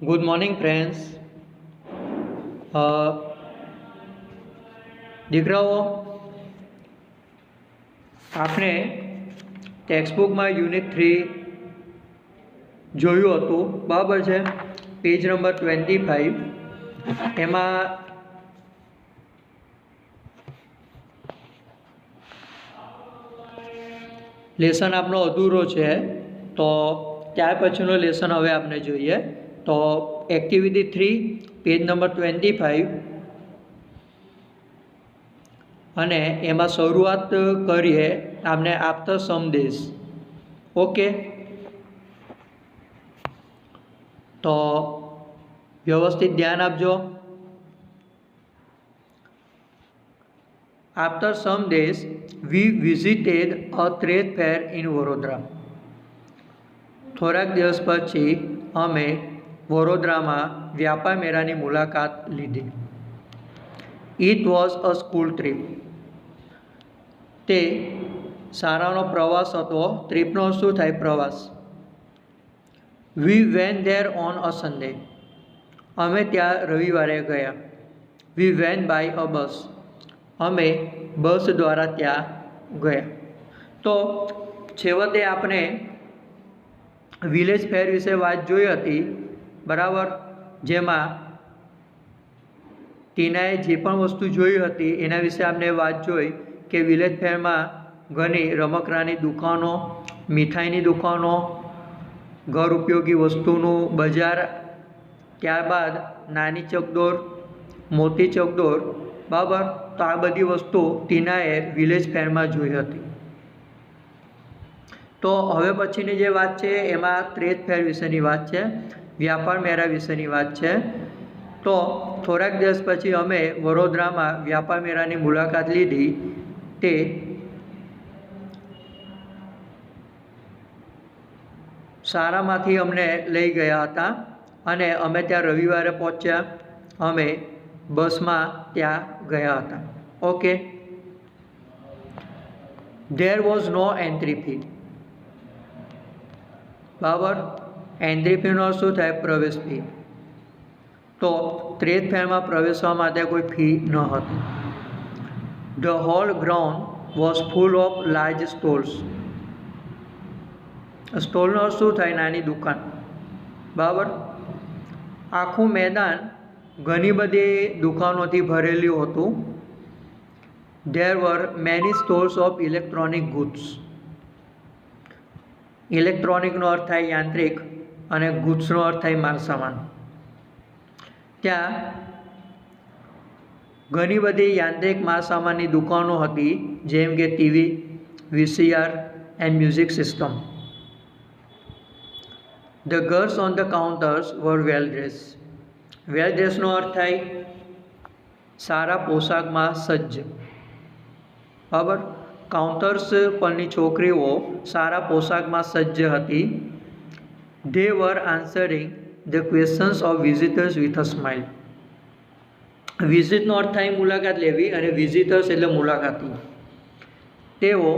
Good morning, friends. અ, દીકરાઓ, આપણે ટેક્સ્ટબુકમાં unit 3 જોયું હતું, બરાબર છે? Page number 25. એમાં લેસન આપણો અધૂરો છે, તો ત્યાર પછીનો લેસન હવે આપણે જોઈએ. તો એક્ટિવિટી 3 પેજ નંબર 25 અને એમાં શરૂઆત કરીએ આપણે આફ્ટર સમ ડેઝ. ઓકે, તો વ્યવસ્થિત ધ્યાન આપજો. After some days we visited a trade fair in Vadodara. થોડાક દિવસ પછી અમે વડોદરામાં વ્યાપાર મેળાની મુલાકાત લીધી. It was a school trip. તે શાળાનો પ્રવાસ હતો. ટ્રીપનો શું થાય? પ્રવાસ. We went there on a Sunday. અમે ત્યાં રવિવારે ગયા. We went by a bus. અમે બસ દ્વારા ત્યાં ગયા. તો છેવટે આપણે વિલેજ ફેર વિશે વાત જોઈ હતી, બરાબર? જેમાં ટીનાએ જે પણ વસ્તુ જોઈ હતી એના વિશે આપણે વાત જોઈ કે વિલેજ ફેરમાં ઘણી રમકડાની દુકાનો, મીઠાઈની દુકાનો, ઘર ઉપયોગી વસ્તુનું બજાર, ત્યારબાદ નાની ચકડોળ, મોટી ચકડોળ, બરાબર? તો આ બધી વસ્તુ ટીનાએ વિલેજ ફેરમાં જોઈ હતી. તો હવે પછીની જે વાત છે એમાં ટ્રેડ ફેર વિશેની વાત છે, વ્યાપાર મેળા વિશેની વાત છે. તો થોડાક દિવસ પછી અમે વડોદરામાં વ્યાપાર મેળાની મુલાકાત લીધી. તે શાળામાંથી અમને લઈ ગયા હતા અને અમે ત્યાં રવિવારે પહોંચ્યા. અમે બસમાં ત્યાં ગયા હતા. Okay, there was no entry fee. બરાબર? એન્ટ્રી ફીનો શું થાય? પ્રવેશ ફી. તો ટ્રેડ ફેરમાં પ્રવેશવા માટે કોઈ ફી ન હતી. The whole ground was full of large stalls. સ્ટોલનો શું થાય? નાની દુકાન. બરાબર? આખું મેદાન ઘણી બધી દુકાનોથી ભરેલું હતું. There were many stores of electronic goods. ઇલેક્ટ્રોનિકનો અર્થ થાય યાંત્રિક અને ગુડ્સનો અર્થ થાય માલસામાન. ત્યાં ઘણી બધી યાંત્રિક માલસામાનની દુકાનો હતી, જેમ કે TV, VCR and music system. The girls on the counters were well dressed. Well ડ્રેસનો અર્થ થાય સારા પોશાકમાં સજ્જ. બરાબર? કાઉન્ટર્સ પરની છોકરીઓ સારા પોશાકમાં સજ્જ હતી. They were answering the questions of visitors with a smile. વિઝિટનો અર્થ થાય મુલાકાત લેવી અને વિઝિટર્સ એટલે મુલાકાતી. તેઓ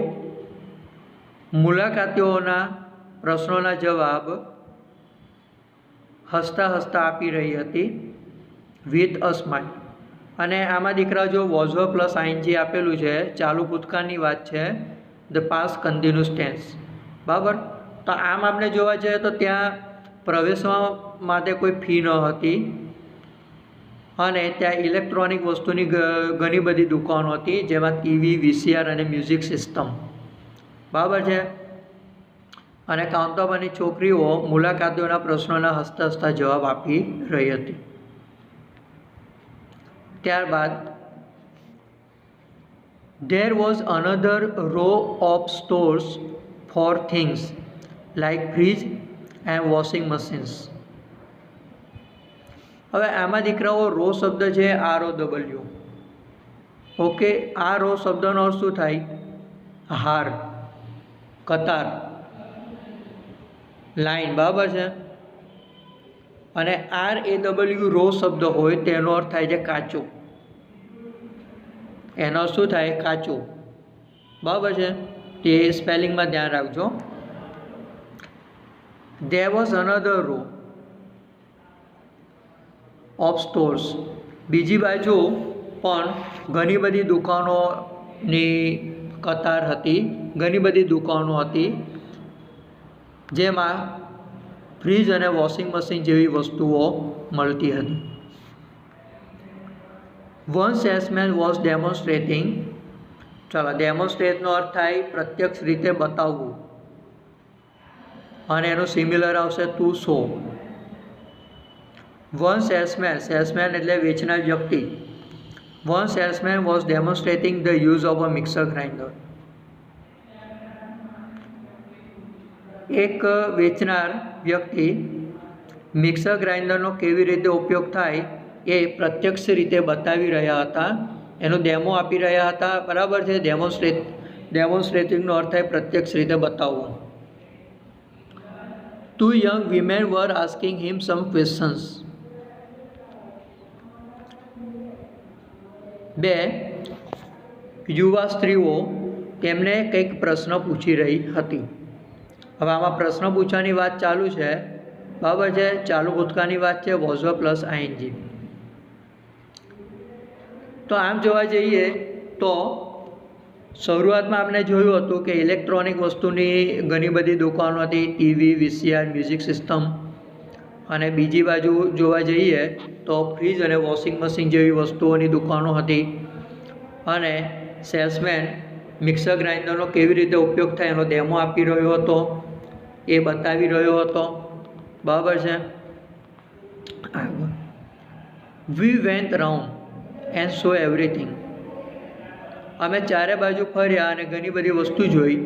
મુલાકાતીઓના પ્રશ્નોના જવાબ હસતા હસતા આપી રહી હતી. With a smile. અને આમાં દીકરા જો વોઝ પ્લસ આઈએનજી આપેલું છે, ચાલુ ભૂતકાળની વાત છે, ધ પાસ્ટ કન્ટિન્યુઅસ ટેન્સ. બરાબર? તો આમ આપણે જોવા જઈએ તો ત્યાં પ્રવેશવા માટે કોઈ ફી ન હતી અને ત્યાં ઇલેક્ટ્રોનિક વસ્તુની ઘણી બધી દુકાનો હતી, જેમાં ટીવી, વીસીઆર અને મ્યુઝિક સિસ્ટમ. બરાબર છે? અને કાઉન્ટર પરની છોકરીઓ મુલાકાતીઓના પ્રશ્નોના હસતા હસતા જવાબ આપી રહી હતી. ત્યારબાદ there was another row of stores for things like fridge and washing machines. હવે આમાં દીકરાઓ રો શબ્દ છે, ROW. ઓકે, આ રો શબ્દનો અર્થ શું થાય? હાર, કતાર, લાઈન. બરાબર છે? અને RAW રો શબ્દ હોય તેનો અર્થ થાય છે કાચો. એનો શું થાય? કાચો. બરાબર છે? તે સ્પેલિંગમાં ધ્યાન રાખજો. There was another row of stores, બીજી બાજુ પણ ઘણી બધી દુકાનોની કતાર હતી, ઘણી બધી દુકાનો હતી જેમાં ફ્રીજ અને વોશિંગ મશીન જેવી વસ્તુઓ મળતી હતી. વન સેલ્સમેન વોઝ ડેમોન્સ્ટ્રેટિંગ, ચાલો ડેમોન્સ્ટ્રેટનો અર્થ થાય પ્રત્યક્ષ રીતે બતાવવું અને એનું સિમિલર આવશે to show. One salesman, salesman એટલે વેચનાર વ્યક્તિ. One salesman was demonstrating the use of a mixer grinder. એક વેચનાર વ્યક્તિ મિક્સર ગ્રાઇન્ડરનો કેવી રીતે ઉપયોગ થાય એ પ્રત્યક્ષ રીતે બતાવી રહ્યા હતા, એનો ડેમો આપી રહ્યા હતા. બરાબર છે. ડેમોન્સ્ટ્રેટિંગનો અર્થ થાય પ્રત્યક્ષ રીતે બતાવવું. ટુ યંગ વિમેન વર આસ્કિંગ હિમ સમ ક્વેશ્ચન્સ. બે યુવા સ્ત્રીઓ તેમને કંઈક પ્રશ્ન પૂછી રહી હતી. હવે આમાં પ્રશ્ન પૂછવાની વાત ચાલુ છે, બરાબર છે. ચાલુ ભૂતકાળની વાત છે, વોઝ પ્લસ આઈએનજી. તો આમ જોવા જઈએ તો શરૂઆતમાં આપણે જોયું હતું કે ઇલેક્ટ્રોનિક વસ્તુની ઘણી બધી દુકાનો હતી, ટીવી, વીસીઆર, મ્યુઝિક સિસ્ટમ. અને બીજી બાજુ જોવા જઈએ તો ફ્રીજ અને વોશિંગ મશીન જેવી વસ્તુઓની દુકાનો હતી. અને સેલ્સમેન મિક્સર ગ્રાઇન્ડરનો કેવી રીતે ઉપયોગ થાય એનો ડેમો આપી રહ્યો હતો, એ બતાવી રહ્યો હતો. બરાબર છે. We went round and saw everything. અમે ચારે બાજુ ફર્યા અને ઘણી બધી વસ્તુ જોઈ.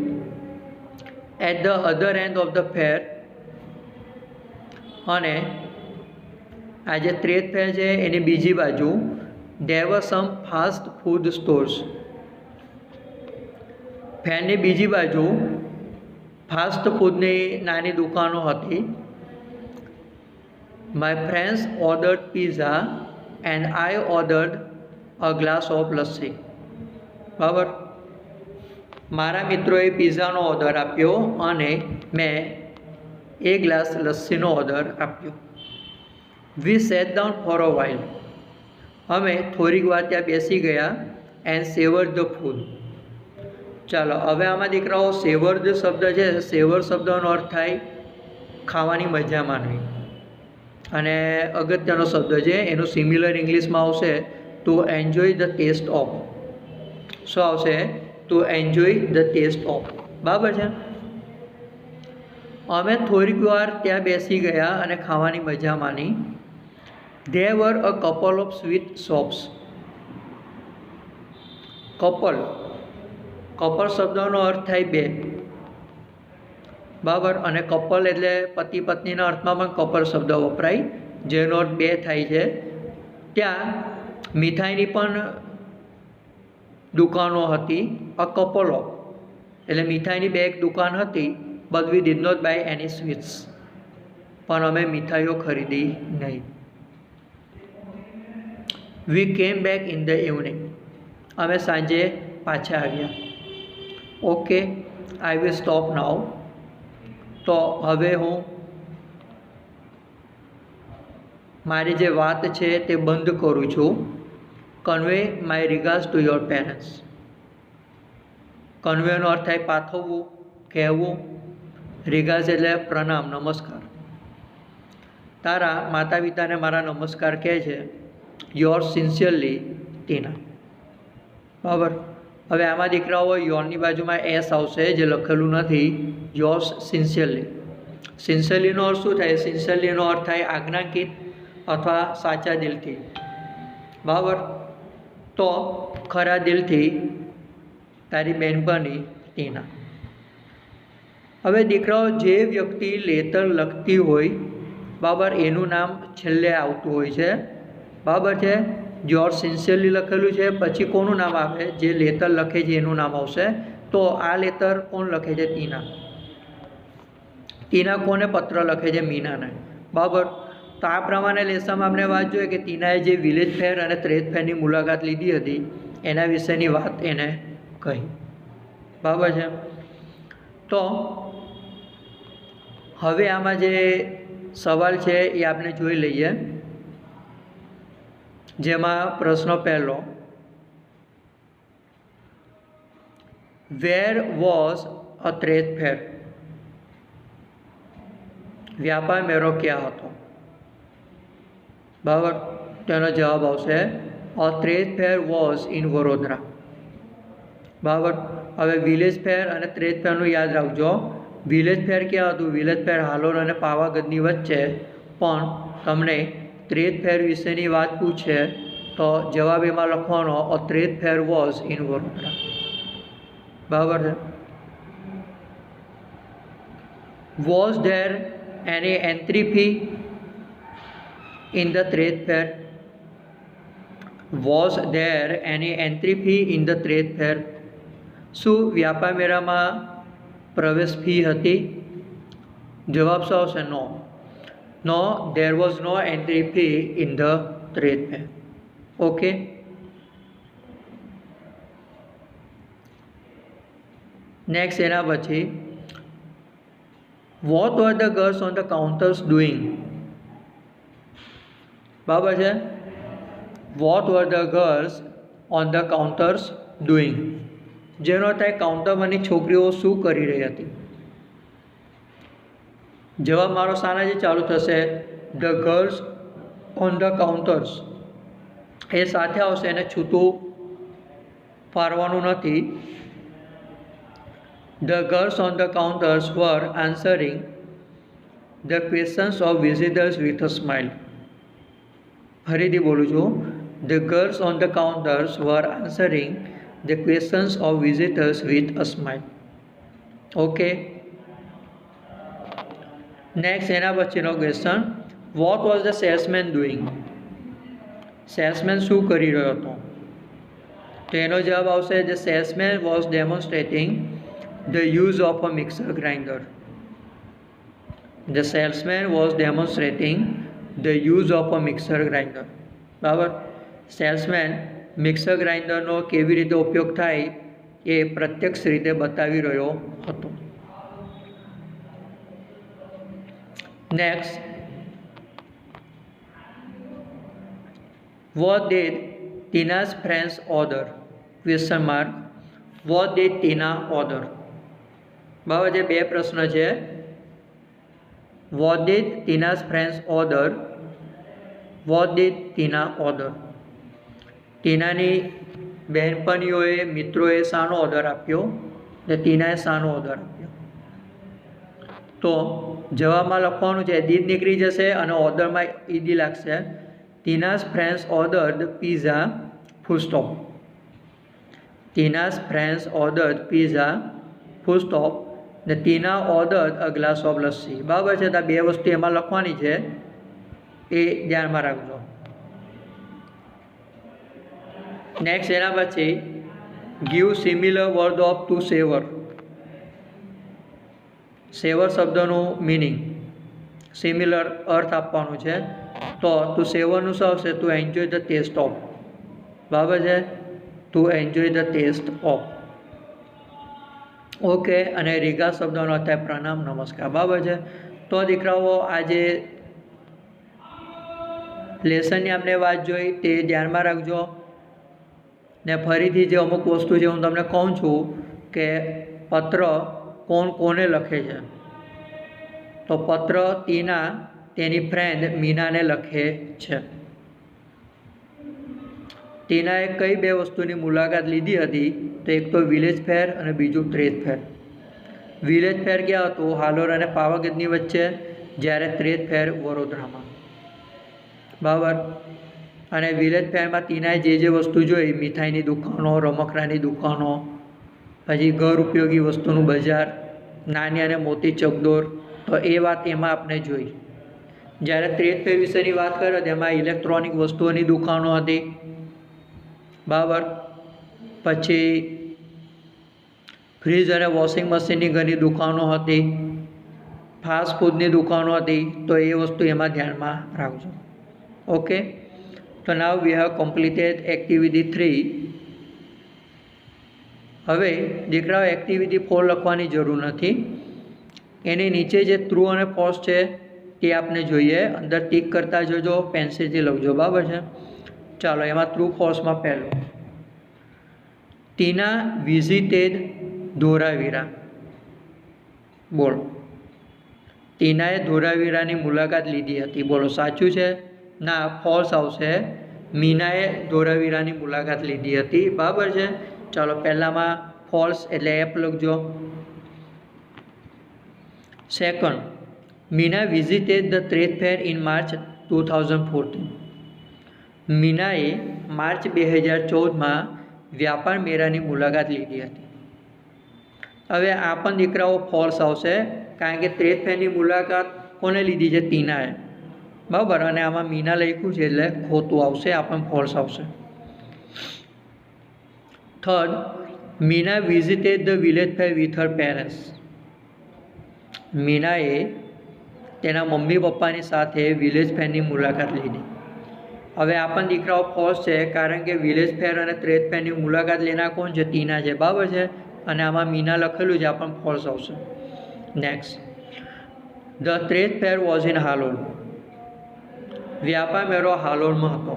At the other end of the fair, અને આ જે ટ્રેડ ફેર છે એની બીજી બાજુ there were some fast food stores. ફેરની બીજી બાજુ ફાસ્ટ ફૂડની નાની દુકાનો હતી. My friends ordered pizza and I ordered a glass of lassi. બરાબર. મારા મિત્રોએ પિઝાનો ઓર્ડર આપ્યો અને મેં એક ગ્લાસ લસ્સીનો ઓર્ડર આપ્યો. We sat down for a while. અમે થોડીક વાર ત્યાં બેસી ગયા. And savour the food. ચાલો હવે આમાં દીકરાઓ સેવર જે શબ્દ છે, સેવર શબ્દનો અર્થ થાય ખાવાની મજા માણવી. અને અગત્યનો શબ્દ છે, એનું સિમિલર ઇંગ્લિશમાં આવશે to enjoy the taste of. શું આવશે? To enjoy the taste of. બરાબર છે. અમે થોડીક વાર ત્યાં બેસી ગયા અને ખાવાની મજા માણી. There were a couple of sweet shops. Couple શબ્દનો અર્થ થાય બે. બરાબર. અને કપલ એટલે પતિ પત્નીના અર્થમાં પણ કપલ શબ્દ વપરાય, જેનો અર્થ બે થાય છે. ત્યાં મીઠાઈની પણ દુકાનો હતી. અ કપલ ઓફ એટલે મીઠાઈની બે એક દુકાન હતી. But we did not buy any sweets. પણ અમે મીઠાઈઓ ખરીદી નહીં. વી કેમ બેક ઇન ધ ઇવનિંગ. અમે સાંજે પાછા આવ્યા. ઓકે, આઈ વિલ સ્ટોપ નાઉ. તો હવે હું મારી જે વાત છે તે બંધ કરું છું. Convey my regards to your parents. કન્વેનો અર્થ થાય પાઠવવું, કહેવું. રિગાર્ડ્સ એટલે પ્રણામ, નમસ્કાર. તારા માતા પિતાને મારા નમસ્કાર કહે છે. યોર સિન્સિયરલી ટીના. બરાબર. હવે આમાં દીકરાઓ યોરની બાજુમાં એસ આવશે, જે લખેલું નથી. Yours sincerely. સિન્સિયરલીનો અર્થ શું થાય? સિન્સિયરલીનો અર્થ થાય આજ્ઞાકિત અથવા સાચા દિલથી. બરાબર. તો ખરા દિલથી તારી બહેનપણી ટીના. હવે દીકરાઓ જે વ્યક્તિ લેટર લખતી હોય, બરાબર, એનું નામ છેલ્લે આવતું હોય છે. બરાબર છે. યોર સિન્સિયરલી લખેલું છે, પછી કોનું નામ આવે? જે લેટર લખે છે એનું નામ આવશે. તો આ લેટર કોણ લખે છે? ટીના. ટીના કોને પત્ર લખે છે? મીનાને. બરાબર. તો આ પ્રમાણે લેસનમાં આપણે વાત જોઈએ કે ટીનાએ જે વિલેજ ફેર અને ટ્રેડ ફેરની મુલાકાત લીધી હતી એના વિશેની વાત એને કહી. બરાબર છે. તો હવે આમાં જે સવાલ છે એ આપણે જોઈ લઈએ. જેમાં પ્રશ્ન પહેલો, where was a trade fair? વ્યાપાર મેળો ક્યાં હતો? બરાબર, તેનો જવાબ આવશે a trade fair was in Vadodara. બરાબર. હવે વિલેજ ફેર અને ટ્રેડ ફેરનું યાદ રાખજો. વિલેજ ફેર ક્યાં હતું? વિલેજ ફેર હાલોલ અને પાવાગઢની વચ્ચે. પણ તમને ટ્રેડ ફેર વિશેની વાત પૂછે તો જવાબ એમાં લખવાનો a trade fair was in Vadodara. બરાબર છે. Was there any entry fee in the trade fair? Was there any entry fee in the trade fair? શું વ્યાપાર મેળામાં પ્રવેશ ફી હતી? જવાબ શું આવશે? No. No, there was no entry fee in the trade fair. Okay. Next એના પછી, what were the girls on the counters doing? બરાબર છે. What were the girls on the counters doing? જેનો થાય કાઉન્ટર પરની છોકરીઓ શું કરી રહી હતી? જવાબ મારો શાનાથી ચાલુ થશે? The girls on the counters એ સાથે આવશે, એને છૂટું પાડવાનું નથી. The girls on the counters were answering the questions of visitors with a smile. ફરીથી બોલું છું. The girls on the counters were answering the questions of visitors with a smile. Okay. Next એના પછીનો question, what was the salesman doing? Salesman શું કરી રહ્યો હતો? તો એનો જવાબ આવશે the salesman was demonstrating the use of a mixer grinder. The salesman was demonstrating the use of a mixer grinder. બરાબર. સેલ્સમેન મિક્સર ગ્રાઇન્ડરનો કેવી રીતે ઉપયોગ થાય એ પ્રત્યક્ષ રીતે બતાવી રહ્યો હતો. Next, what did Tina's friends order? Question mark. What did Tina order? બરાબર છે. બે પ્રશ્ન છે. What did Tina's friends order? What did Tina order? ટીનાની બહેનપણીઓએ, મિત્રોએ શાનો ઓર્ડર આપ્યો? ને ટીનાએ શાનો ઓર્ડર આપ્યો? તો જવાબમાં લખવાનું છે, દીદ નીકળી જશે અને ઓર્ડરમાં ઈડી લાગશે. ટીના's friends ordered pizza full stop. ટીના's friends ordered pizza full stop. ને ટીના ordered a glass of lassi. બરાબર છે. તો આ બે વસ્તુ એમાં લખવાની છે, એ ધ્યાનમાં રાખજો. નેક્સ્ટ એના પછી, give similar word of to savour. Savour શબ્દનું મિનિંગ, સિમિલર અર્થ આપવાનું છે. તો ટુ સેવરનું શું આવશે? To enjoy the taste of. બરાબર છે. To enjoy the taste of. Okay. અને રીગા શબ્દનો થાય પ્રણામ, નમસ્કાર. બરાબર છે. તો દીકરાઓ, આજે લેસનની આપણે વાત જોઈ તે ધ્યાનમાં રાખજો. ને ફરીથી જે અમુક વસ્તુ છે હું તમને કહું છું કે પત્ર કોણ કોને લખે છે? તો પત્ર ટીના તેની ફ્રેન્ડ મીનાને લખે છે. ટીનાએ કઈ બે વસ્તુની મુલાકાત લીધી હતી? તો એક તો વિલેજ ફેર અને બીજું ટ્રેડ ફેર. વિલેજ ફેર ક્યાં હતું? હાલોલ અને પાવાગઢની વચ્ચે. જ્યારે ટ્રેડ ફેર વડોદરામાં. બરાબર. અને વિલેજ ફેરમાં ટીનાએ જે વસ્તુ જોઈ, મીઠાઈની દુકાનો, રમકડાની દુકાનો, પછી ઘર ઉપયોગી વસ્તુનું બજાર, નાની અને મોટી ચકડોળ, તો એ વાત એમાં આપણે જોઈ. જ્યારે ટ્રેડ ફેર વિશેની વાત કરે તેમાં ઇલેક્ટ્રોનિક વસ્તુઓની દુકાનો હતી. બરાબર. પછી ફ્રીજ અને વોશિંગ મશીનની ઘણી દુકાનો હતી. ફાસ્ટ ફૂડની દુકાનો હતી. તો એ વસ્તુ એમાં ધ્યાનમાં રાખજો. ઓકે. તો નાવ વી હેવ કમ્પ્લીટેડ એક્ટિવિટી 3. હવે દીકરાઓ, એક્ટિવિટી 4 લખવાની જરૂર નથી. એની નીચે જે ટ્રુ અને ફોલ્સ છે તે આપણે જોઈએ. અંદર ટીક કરતા જજો, પેન્સિલથી લખજો. બરાબર છે. ચાલો એમાં ટ્રુ ફોલ્સમાં પહેલું, ટીના વિઝિટેડ ધોરાવીરા. બોલો, ટીનાએ ધોરાવીરાની મુલાકાત લીધી હતી. બોલો સાચું છે? ના, ફોલ્સ આવશે. મીનાએ ધોરાવીરાની મુલાકાત લીધી હતી. બરાબર છે. ચાલો પહેલામાં ફોલ્સ એટલે એપ લખજો. Second, Meena visited the trade fair in March 2014. મીનાએ માર્ચ 2014માં વ્યાપાર મેળાની મુલાકાત લીધી હતી. હવે આ પણ દીકરાઓ ફોલ્સ આવશે, કારણ કે ટ્રેડ ફેરની મુલાકાત કોને લીધી છે? ટીનાએ. બરાબર, અને આમાં મીના લખ્યું છે એટલે ખોટું આવશે, આ પણ ફોલ્સ આવશે. Third, Meena visited the village fair with her parents. મીનાએ તેના મમ્મી પપ્પાની સાથે વિલેજ ફેરની મુલાકાત લીધી. હવે આ પણ દીકરાઓ ફોલ્સ છે, કારણ કે વિલેજ ફેર અને ટ્રેડ ફેરની મુલાકાત લેનાર કોણ છે? ટીના છે. બરાબર છે, અને આમાં મીના લખેલું છે, આ પણ ફોલ્સ આવશે. Next, the trade fair was in Halol. વ્યાપાર મેળો હાલોલમાં હતો.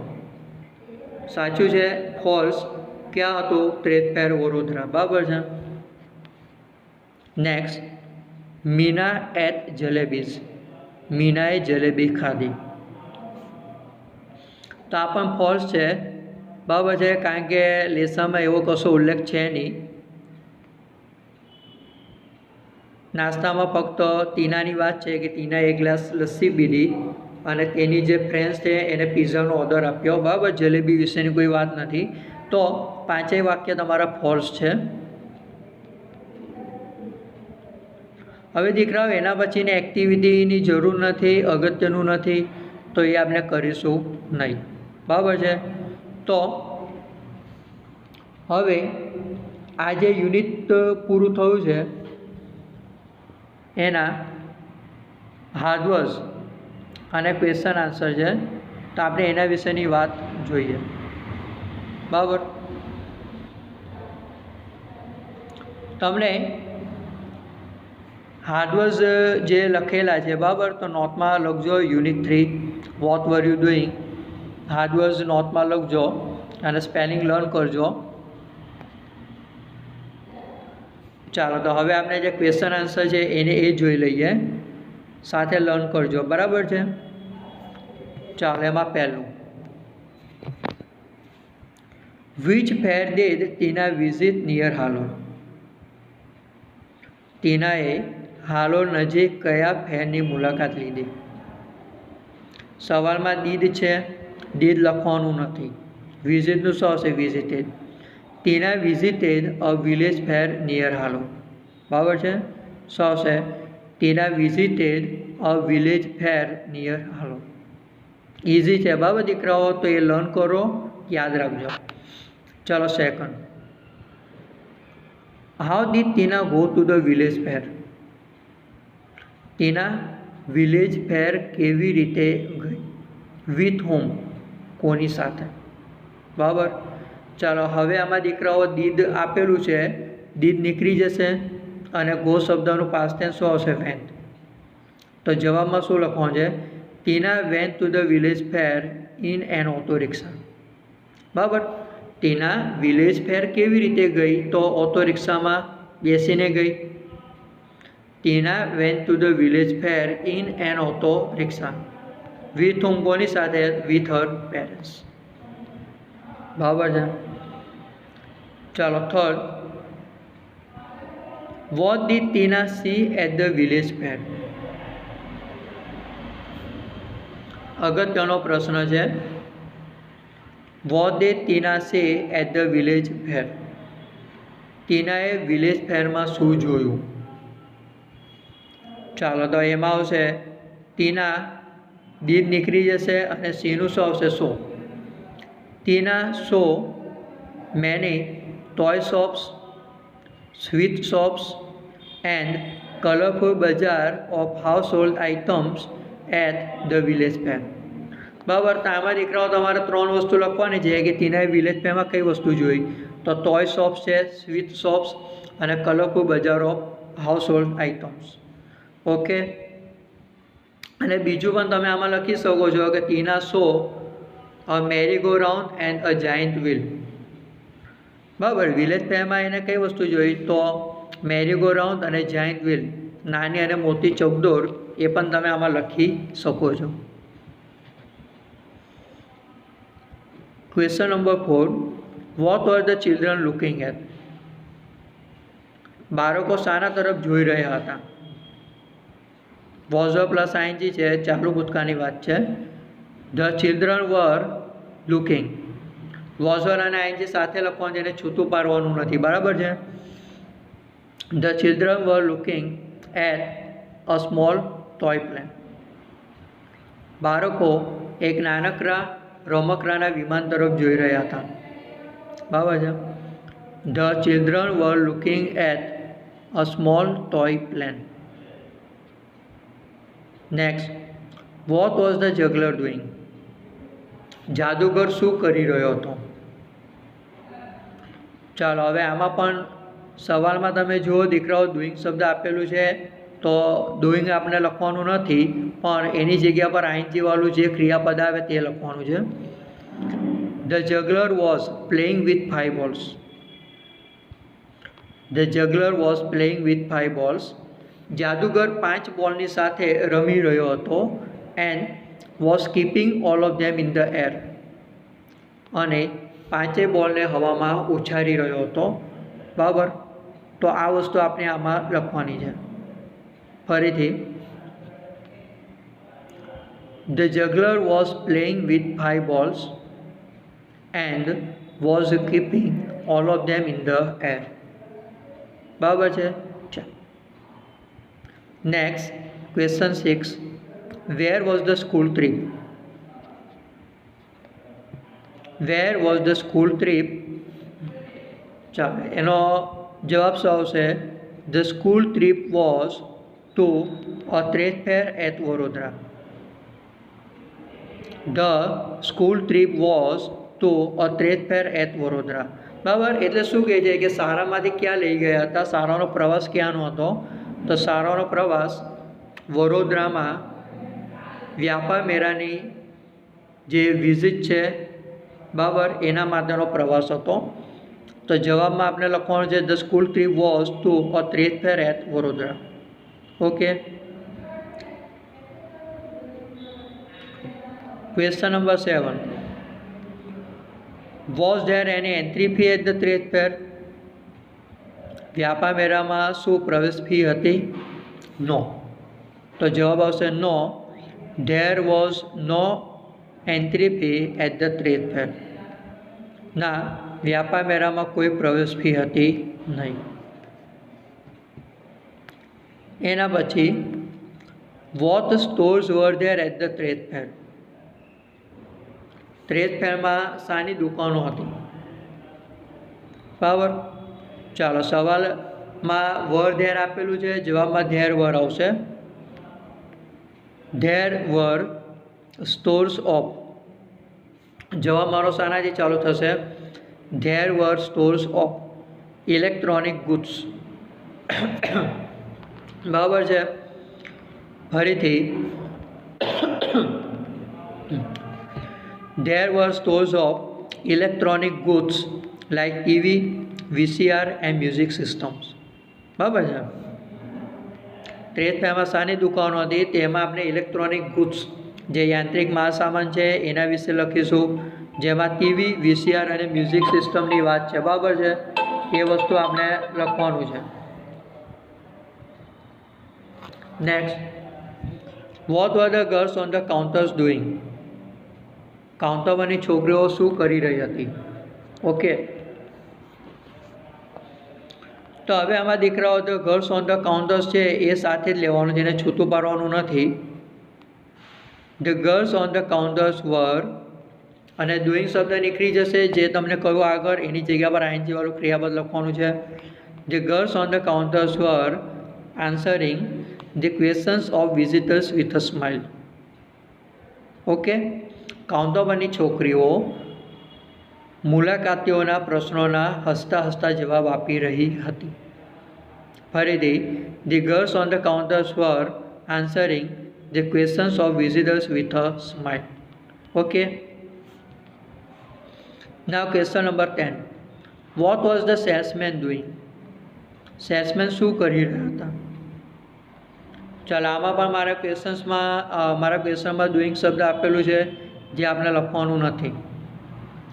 સાચું છે? ફોલ્સ. ક્યાં હતો? Trade fair Vadodara. બરાબર છે. Next, Meena ate jalebis. મીનાએ જલેબી ખાધી. તો આ પણ ફોલ્સ છે. બરાબર છે, કારણ કે લેસામાં એવો કશો ઉલ્લેખ છે નહીં. નાસ્તામાં ફક્ત ટીનાની વાત છે કે ટીનાએ એક ગ્લાસ લસ્સી પીધી અને તેની જે ફ્રેન્ડ્સ છે એને પિઝાનો ઓર્ડર આપ્યો. બરાબર, જલેબી વિશેની કોઈ વાત નથી. તો પાંચેય વાક્ય તમારા ફોલ્સ છે. હવે દીકરાઓ એના પછીની એક્ટિવિટીની જરૂર નથી, અગત્યનું નથી, તો એ આપણે કરીશું નહીં. બરાબર છે. તો હવે આ જે યુનિટ પૂરું થયું છે એના હાર્ડવર્ક્સ અને ક્વેશ્ચન આન્સર છે, તો આપણે એના વિશેની વાત જોઈએ. બરાબર, તમને હાર્ડવર્ક્સ જે લખેલા છે, બરાબર, તો નોટમાં લખજો. Unit 3 what were you doing. Hard words નોટમાં લખજો અને સ્પેલિંગ લર્ન કરજો. ચાલો, તો હવે આપણે જે ક્વેશ્ચન આન્સર છે એને એ જોઈ લઈએ, સાથે લર્ન કરજો. બરાબર છે. ચાલો, એમાં પહેલું, which fair did Tina visit near Halol. ટીનાએ હાલોલ નજીક કયા ફેરની મુલાકાત લીધી? સવાલમાં ડીડ છે, ડીડ લખવાનું નથી. વિઝિટનું શું આવશે? Visited. Tina visited a village fair near Halol. બરાબર છે. શું આવશે? Tina visited a village fair near Halol. Easy છે. બરાબર દીકરાઓ, તો એ લર્ન કરો, યાદ રાખજો. ચલો second, how did Tina go to the village fair. Tina village fair કેવી રીતે ગઈ? વિથ હોમ, કોની સાથે? બરાબર. ચાલો, હવે આમાં દીકરાઓ દીદ આપેલું છે, દીદ નીકળી જશે અને ગો શબ્દનું પાસ્ટ ટેન્સ શું આવશે? વેન્ટ. તો જવાબમાં શું લખવાનું છે? Tina went to the village fair in an auto rickshaw. બરાબર. ટીના વિલેજ ફેર કેવી રીતે ગઈ? તો ઓટો રિક્ષામાં બેસીને ગઈ. Tina went to the village fair in an auto rickshaw. With home, કોની સાથે? With her parents. બરાબર છે. ચાલો third, what did Tina see at the village fair. અગત્યનો પ્રશ્ન છે. What did Tina see at the village fair. ટીનાએ વિલેજ ફેરમાં શું જોયું? ચાલો, તો એમાં આવશે ટીના, ડીડ નીકળી જશે અને સીનું શું આવશે? Saw. Tina saw many toy shops, sweet shops and colourful bazaar of household items at the village fair. બરાબર. તો આમાં દીકરાઓ તમારે 3 વસ્તુ લખવાની છે કે ટીનાએ વિલેજ ફેરમાં કઈ વસ્તુ જોઈ? તો ટોય શોપ્સ છે, સ્વીટ શોપ્સ અને colourful bazaar of household items. Okay. અને બીજું પણ તમે આમાં લખી શકો છો કે Tina saw a merry go round and a giant wheel. બરાબર, વિલેજ ફેરમાં એને કઈ વસ્તુ જોઈ તો મેરી ગો રાઉન્ડ અને જાયન્ટ વ્હીલ, નાની અને મોટી ચકડોળ, એ પણ તમે આમાં લખી શકો છો. Question number 4. What were the children looking at? બાળકો શાના તરફ જોઈ રહ્યા હતા? વોઝ પ્લસ આઈએનજી છે, ચાલુ ભૂતકાળની વાત છે. The children were looking, was અને આઈએનજી સાથે લખવાનું, જેને છૂટું પાડવાનું નથી. બરાબર છે. The children were looking at a small toy plane. બાળકો એક નાનકડા રમકડાના વિમાન તરફ જોઈ રહ્યા હતા. બરાબર છે. The children were looking at a small toy plane. Next, what was the juggler doing? જાદુગર શું કરી રહ્યો હતો? ચાલો હવે આમાં પણ સવાલમાં તમે જુઓ દીકરાઓ, ડુઈંગ શબ્દ આપેલું છે તો ડુઈંગ આપણે લખવાનું નથી, પણ એની જગ્યા પર આઈએનજી વાળું જે ક્રિયાપદ આવે તે લખવાનું છે. The juggler was playing with 5 balls. The juggler was playing with 5 balls. જાદુગર 5 બોલની સાથે રમી રહ્યો હતો. And was keeping all of them in the air. અને 5 બોલને હવામાં ઉછાળી રહ્યો હતો. બરાબર, તો આ વસ્તુ આપણે આમાં લખવાની છે. ફરીથી, the juggler was playing with 5 balls and was keeping all of them in the air. બરાબર છે. Next, question 6. Where was the school trip? Where was the school trip? ચાલો એનો જવાબ શું આવશે? The school trip was to a trade fair at Vadodara. The school trip was to a trade fair at Vadodara. બરાબર, એટલે શું કહે છે કે શાળામાંથી ક્યાં લઈ ગયા હતા? શાળાનો પ્રવાસ ક્યાંનો હતો? તો શાળાનો પ્રવાસ વડોદરામાં વ્યાપાર મેળાની જે વિઝિટ છે, બરાબર, એના માટેનો પ્રવાસ હતો. તો જવાબમાં આપણે લખવાનું છે the school trip was to a trade fair at Vadodara. Okay. Question number 7. Was there any entry fee at the trade fair? વ્યાપાર મેળામાં શું પ્રવેશ ફી હતી? નો. તો જવાબ આવશે no. There was no entry fee at the trade fair. ના, વ્યાપાર મેળામાં કોઈ પ્રવેશ ફી હતી નહીં. એના પછી, what stores were there at the trade fair? Trade ફેરમાં શાની દુકાનો હતી? બરાબર, ચાલો સવાલમાં વર ધેર આપેલું છે, જવાબમાં ધેર વર આવશે. ધેર વર સ્ટોર્સ ઓફ, જવાબ મારો શાનાથી ચાલુ થશે? There were stores of electronic goods. બરાબર છે. ફરીથી, there were stores of electronic goods like TV, VCR and music systems. બરાબર છે. ટ્રેડ ફેરમાં શાની દુકાનો હતી? તેમાં આપણે ઇલેક્ટ્રોનિક ગુડ્સ, જે યાંત્રિક માલ સામાન છે એના વિશે લખીશું, જેમાં ટીવી, VCR અને મ્યુઝિક સિસ્ટમની વાત છે. બરાબર છે, એ વસ્તુ આપણે લખવાનું છે. Next, what were the girls on the counters doing? Counter પરની છોકરીઓ શું કરી રહી હતી? ઓકે. તો હવે આમાં દીકરાઓ the girls on the counters છે એ સાથે જ લેવાનું, જેને છૂટું પાડવાનું નથી. The girls on the counters were, અને ડુઈંગ શબ્દ નીકળી જશે, જે તમને કહ્યું આગળ, એની જગ્યા પર આઈએનજી વાળું ક્રિયાપદ લખવાનું છે. The girls on the counters were answering the questions of visitors with a smile. Okay. Counter પરની છોકરીઓ મુલાકાતીઓના પ્રશ્નોના હસતા હસતા જવાબ આપી રહી હતી. ફરીથી, the girls on the counters were answering the questions of visitors with a smile. Okay. Now question number 10. What was the salesman doing? Salesman શું કરી રહ્યા હતા? ચાલો આમાં પણ મારા ક્વેશ્ચનમાં ડુઈંગ શબ્દ આપેલું છે જે આપણે લખવાનું નથી,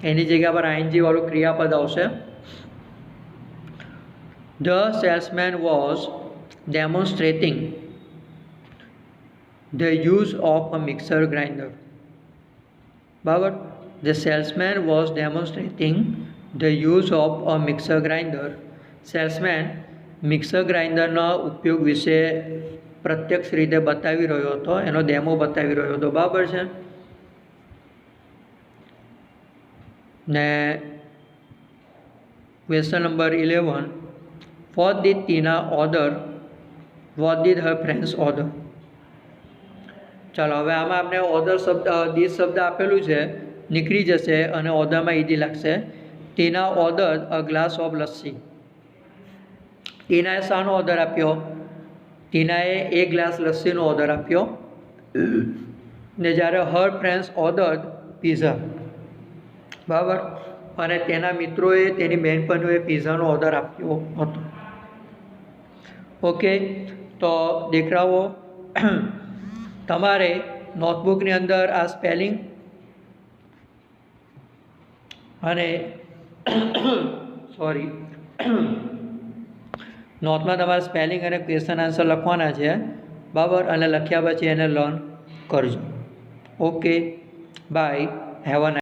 એની જગ્યા પર આઈએનજી વાળું ક્રિયાપદ આવશે. The salesman was demonstrating the use of a mixer grinder. બરાબર. The salesman was demonstrating the use of a mixer grinder. Salesman mixer ગ્રાઇન્ડરના ઉપયોગ વિશે પ્રત્યક્ષ રીતે બતાવી રહ્યો હતો, એનો ડેમો બતાવી રહ્યો હતો. બરાબર છે ને. Question number 11. Vote did Tina order? What did her friends order? ચાલો હવે આમાં આપણે ઓર્ડર શબ્દ ડીડ શબ્દ આપેલું છે, નીકળી જશે અને ઓર્ડરમાં ઈડી લાગશે. Tina order a glass of lassi. ટીનાએ શાનો ઓર્ડર આપ્યો? ટીનાએ એક ગ્લાસ લસ્સીનો ઓર્ડર આપ્યો. ને જ્યારે હર ફ્રેન્ડ્સ ઓર્ડર પીઝા. બરાબર. અને તેના મિત્રોએ, તેની બહેનપણીઓએ પીઝાનો ઓર્ડર આપ્યો હતો. ઓકે, તો દીકરાઓ તમારે નોટબુકની અંદર આ સ્પેલિંગ અને નોટમાં તમારે સ્પેલિંગ અને ક્વેશ્ચન આન્સર લખવાના છે. બરાબર. અને લખ્યા પછી એને લર્ન કરજો. Okay, bye, have a nice